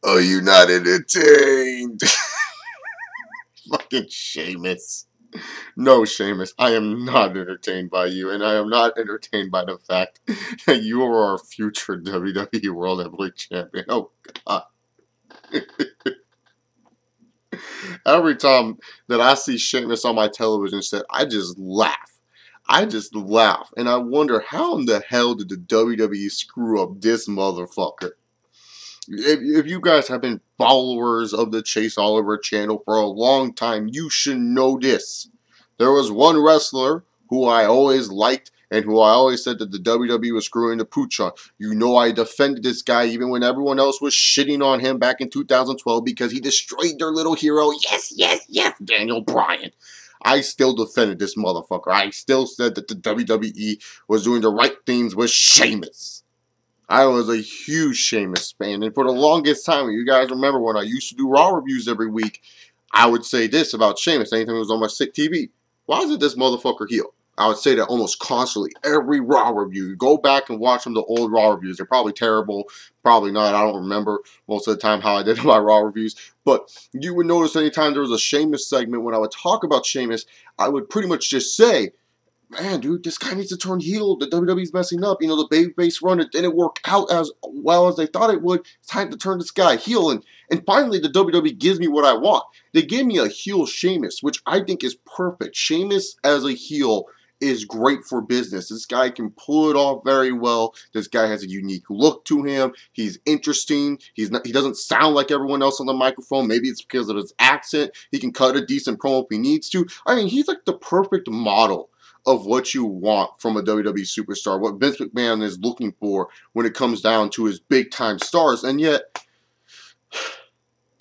Are you not entertained? Fucking Sheamus. No, Sheamus, I am not entertained by you, and I am not entertained by the fact that you are our future WWE World Heavyweight Champion. Oh, God. Every time that I see Sheamus on my television set, I just laugh. I just laugh, and I wonder how in the hell did the WWE screw up this motherfucker? If you guys have been followers of the Chase Oliver channel for a long time, you should know this. There was one wrestler who I always liked and who I always said that the WWE was screwing the pooch on. You know I defended this guy even when everyone else was shitting on him back in 2012 because he destroyed their little hero. Yes, yes, yes, Daniel Bryan. I still defended this motherfucker. I still said that the WWE was doing the right things with Sheamus. I was a huge Sheamus fan, and for the longest time, you guys remember when I used to do Raw reviews every week, I would say this about Sheamus anytime it was on my sick TV. Why isn't this motherfucker heel? I would say that almost constantly. Every Raw review. Go back and watch some of the old Raw reviews. They're probably terrible. Probably not. I don't remember most of the time how I did my Raw reviews. But you would notice anytime there was a Sheamus segment, when I would talk about Sheamus, I would pretty much just say, man, dude, this guy needs to turn heel. The WWE's messing up. You know, the babyface run, it didn't work out as well as they thought it would. It's time to turn this guy heel. And finally, the WWE gives me what I want. They gave me a heel Sheamus, which I think is perfect. Sheamus as a heel is great for business. This guy can pull it off very well. This guy has a unique look to him. He's interesting. He doesn't sound like everyone else on the microphone. Maybe it's because of his accent. He can cut a decent promo if he needs to. I mean, he's like the perfect model of what you want from a WWE superstar, what Vince McMahon is looking for when it comes down to his big-time stars. And yet,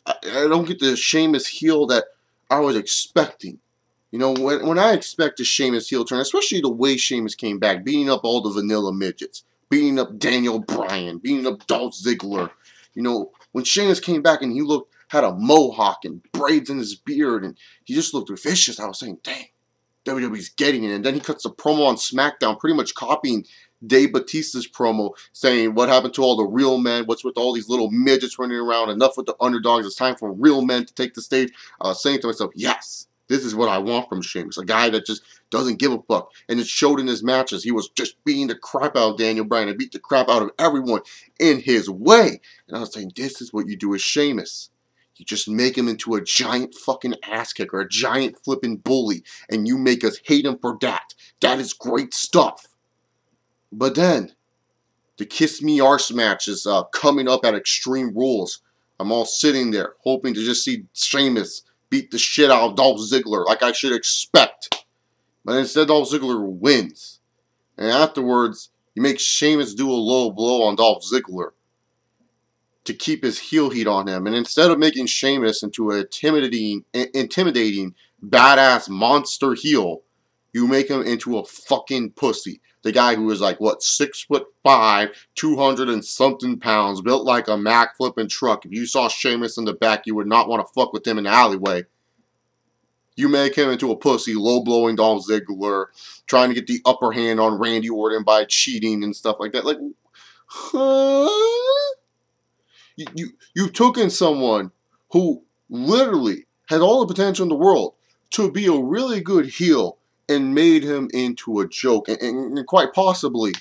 I don't get the Sheamus heel that I was expecting. You know, when I expect a Sheamus heel turn, especially the way Sheamus came back, beating up all the vanilla midgets, beating up Daniel Bryan, beating up Dolph Ziggler. You know, when Sheamus came back and he had a mohawk and braids in his beard, and he just looked vicious, I was saying, dang, WWE's getting it. And then he cuts a promo on SmackDown, pretty much copying Dave Bautista's promo, saying, what happened to all the real men? What's with all these little midgets running around? Enough with the underdogs. It's time for real men to take the stage. I was saying to myself, yes, this is what I want from Sheamus. A guy that just doesn't give a fuck. And it showed in his matches. He was just beating the crap out of Daniel Bryan and beat the crap out of everyone in his way. And I was saying, this is what you do with Sheamus. You just make him into a giant fucking ass kicker, a giant flipping bully, and you make us hate him for that. That is great stuff. But then, the Kiss Me Arse match is coming up at Extreme Rules. I'm all sitting there, hoping to just see Sheamus beat the shit out of Dolph Ziggler, like I should expect. But instead, Dolph Ziggler wins. And afterwards, you make Sheamus do a low blow on Dolph Ziggler to keep his heel heat on him. And instead of making Sheamus into a intimidating, badass monster heel, you make him into a fucking pussy. The guy who is like, what, 6'5", 200 and something pounds, built like a Mack flipping truck. If you saw Sheamus in the back, you would not want to fuck with him in the alleyway. You make him into a pussy, low-blowing Dolph Ziggler, trying to get the upper hand on Randy Orton by cheating and stuff like that. Like, huh? You took in someone who literally had all the potential in the world to be a really good heel and made him into a joke. And quite possibly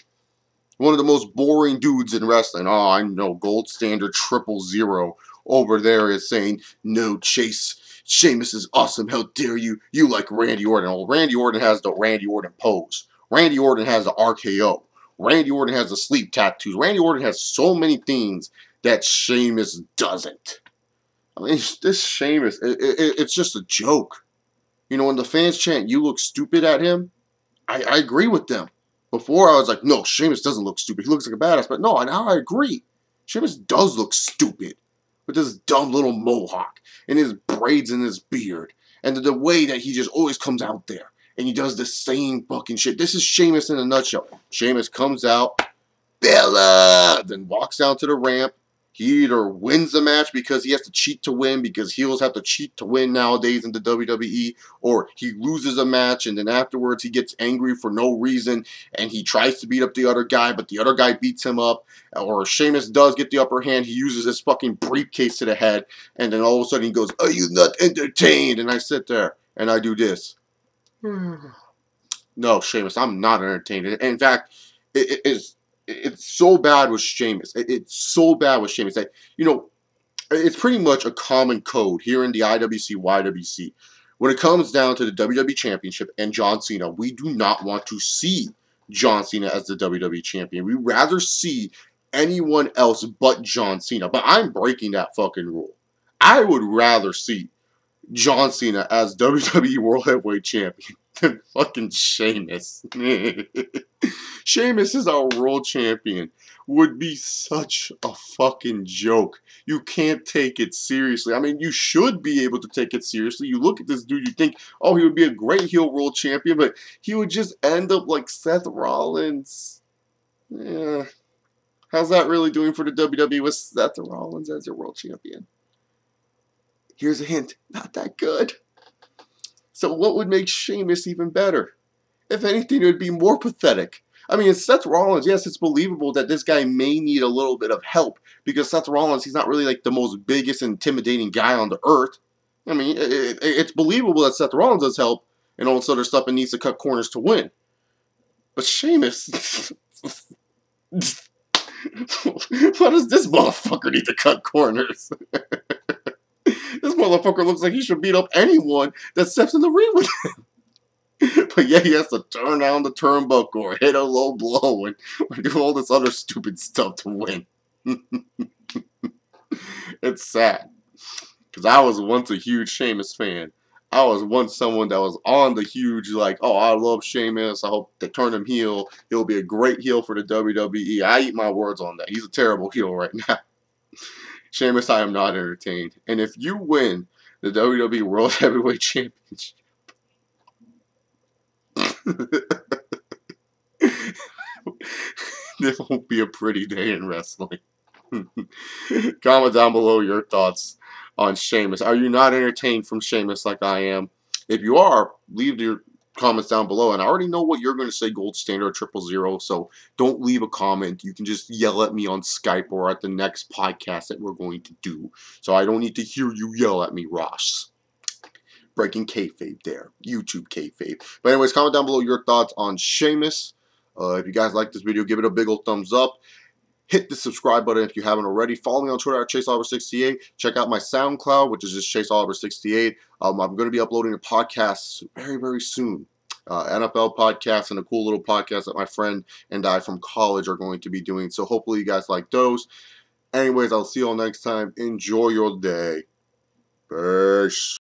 one of the most boring dudes in wrestling. Oh, I know, Gold Standard 000 over there is saying, no, Sheamus is awesome. How dare you? You like Randy Orton. Well, Randy Orton has the Randy Orton pose. Randy Orton has the RKO. Randy Orton has the sleep tattoos. Randy Orton has so many things that Sheamus doesn't. I mean, this Sheamus, it's just a joke. You know, when the fans chant, you look stupid at him, I agree with them. Before, I was like, no, Sheamus doesn't look stupid. He looks like a badass. But no, now I agree. Sheamus does look stupid with this dumb little mohawk and his braids in his beard. And the way that he just always comes out there and he does the same fucking shit. This is Sheamus in a nutshell. Sheamus comes out, Bella, then walks down to the ramp, He either wins the match because he has to cheat to win, because heels have to cheat to win nowadays in the WWE, or he loses a match and then afterwards he gets angry for no reason and he tries to beat up the other guy, but the other guy beats him up, or Sheamus does get the upper hand, he uses his fucking briefcase to the head, and then all of a sudden he goes, "Are you not entertained?" And I sit there and I do this. No, Sheamus, I'm not entertained. In fact, it's so bad with Sheamus. It's so bad with Sheamus that, you know, it's pretty much a common code here in the IWC, YWC. When it comes down to the WWE Championship and John Cena, we do not want to see John Cena as the WWE Champion. We'd rather see anyone else but John Cena. But I'm breaking that fucking rule. I would rather see John Cena as WWE World Heavyweight Champion than fucking Sheamus. Sheamus is our world champion. Would be such a fucking joke. You can't take it seriously. I mean, you should be able to take it seriously. You look at this dude, you think, oh, he would be a great heel world champion, but he would just end up like Seth Rollins. Yeah. How's that really doing for the WWE with Seth Rollins as your world champion? Here's a hint, not that good. So what would make Sheamus even better? If anything, it would be more pathetic. I mean, Seth Rollins, yes, it's believable that this guy may need a little bit of help, because Seth Rollins, he's not really like the most biggest, intimidating guy on the earth. I mean, it's believable that Seth Rollins does help and all this other stuff and needs to cut corners to win. But Sheamus, why does this motherfucker need to cut corners? This motherfucker looks like he should beat up anyone that steps in the ring with him. But yeah, he has to turn down the turnbuckle or hit a low blow and or do all this other stupid stuff to win. It's sad. Because I was once a huge Sheamus fan. I was once someone that was on the huge, like, oh, I love Sheamus. I hope they turn him heel. He'll be a great heel for the WWE. I eat my words on that. He's a terrible heel right now. Sheamus, I am not entertained. And if you win the WWE World Heavyweight Championship, it won't be a pretty day in wrestling. Comment down below your thoughts on Sheamus. Are you not entertained from Sheamus like I am? If you are, leave your comments down below. And I already know what you're going to say, Gold Standard 000, so don't leave a comment. You can just yell at me on Skype or at the next podcast that we're going to do. So I don't need to hear you yell at me, Ross. Breaking kayfabe there. YouTube kayfabe. But anyways, comment down below your thoughts on Sheamus. If you guys like this video, give it a big old thumbs up. Hit the subscribe button if you haven't already. Follow me on Twitter at ChaseOliver68. Check out my Soundcloud, which is just ChaseOliver68. I'm going to be uploading a podcast very, very soon. NFL podcast and a cool little podcast that my friend and I from college are going to be doing. So hopefully you guys like those. Anyways, I'll see you all next time. Enjoy your day. Peace.